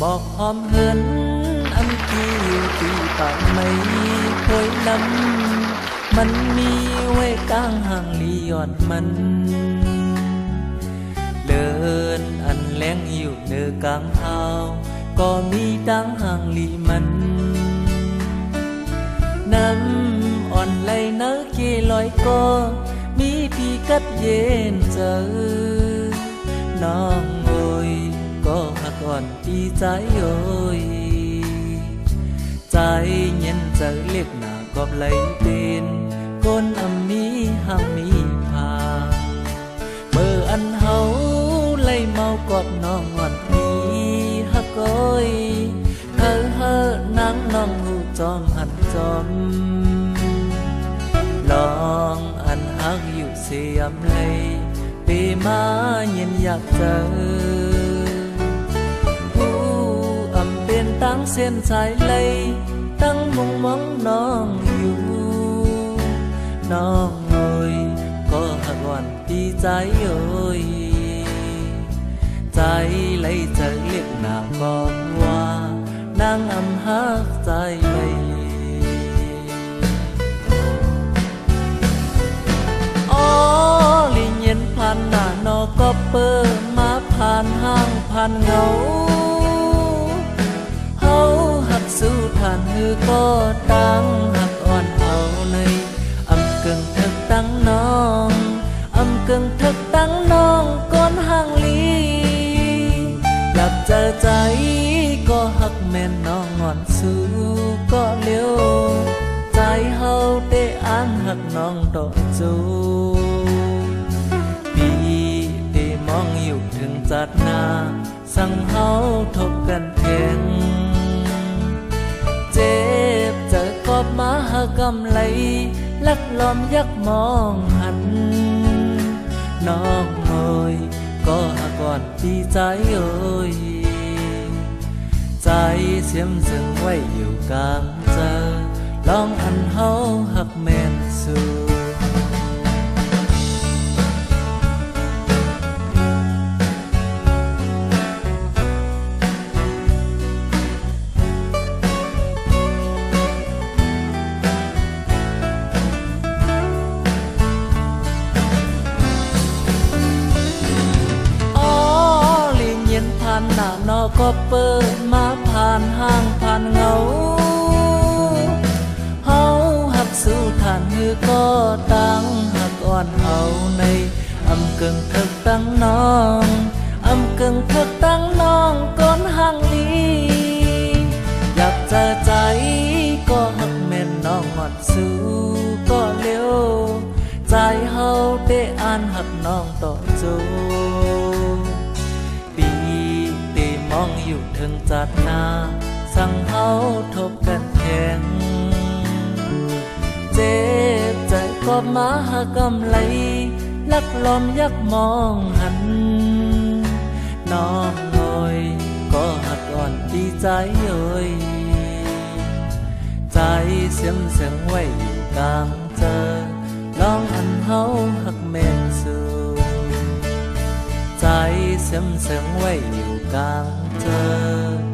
บอกหอมเหินอันที่อยู่ที่ปากไม่เคยลำมันมีไว้กลางห่างลียอดมันเลินอันแรงอยู่เนื้อกลางเท้าก็มีดังห่างลีมันน้ำอ่อนไหลเนื้อเกลอยก็มีพี่กัดเย็นเจอน้องโอยก็หักอ่อนปีใจโอยใจเย็นเจอเล็บหน้ากอบไหลเป็นก้นอำมีห่างมีพาเมื่ออันเฮาไล่เมากอบน้องอ่อนมีหักก้อยเธอเฮอนางน้องหูจอมหัดจอมลองอันหักอยู่เสียมเลยปีมาเย็นอยากเจอเป็นตั้งเส้นสายเลยตั้งมุงมองน้องอยู่น้องเอ้ยก็หักวันดีใจเอ้ยใจเลยเจอเรียกหน้าก่อนว่านางอำหักใจเลยอ๋อลิเย็นผ่านหน้านอก็เปิดมาผ่านห้างผ่านเงาหักสู้ทานฮือก็ตั้งหักอ่อนเอาในอำเกิงทึกตั้งน้องอำเกิงทึกตั้งน้องก้นห่างลีอยากเจอใจก็หักแม่นน้องอ่อนสู้ก็เลี้ยวใจเฮาได้อ่านหักน้องดอกจูปีได้มองอยู่ถึงจัดหน้าสั่งเฮาทบกันแทงเจ็บเจอกอบมาหากำไหลลักลอมยักมองหันน้องเอ้ยก็หักก่อนดีใจเอ้ยใจเสียมซึ่งไว้อยู่กลางเจอลองอันเฮาหักแม่นสู้หน้านอก็เปิดมาผ่านห้างผ่านเงาเฮาหักสู้ทานฮือก็ตั้งหักอ่อนเอาในอำเกิงทึกตั้งน้องอำเกิงทึกตั้งน้องก้นห่างลีอยากเจอใจก็หักแม่นน้องหอดสู้ก็เร็วใจเฮาได้อ่านหักน้องต่อจูมองอยู่ถึงจัดหน้าสั่งเฮาทบกันแข็งเจ็บใจก็มาหากำไหลลักลอมยักมองหันน้องเอ้ยก็หักอ่อนดีใจเอ้ยใจเสียมเสียงไว้อยู่กลางเจอลองอันเฮาหักแม่นสู้ใจเสียมเสียงไว้อยู่กลางเธอ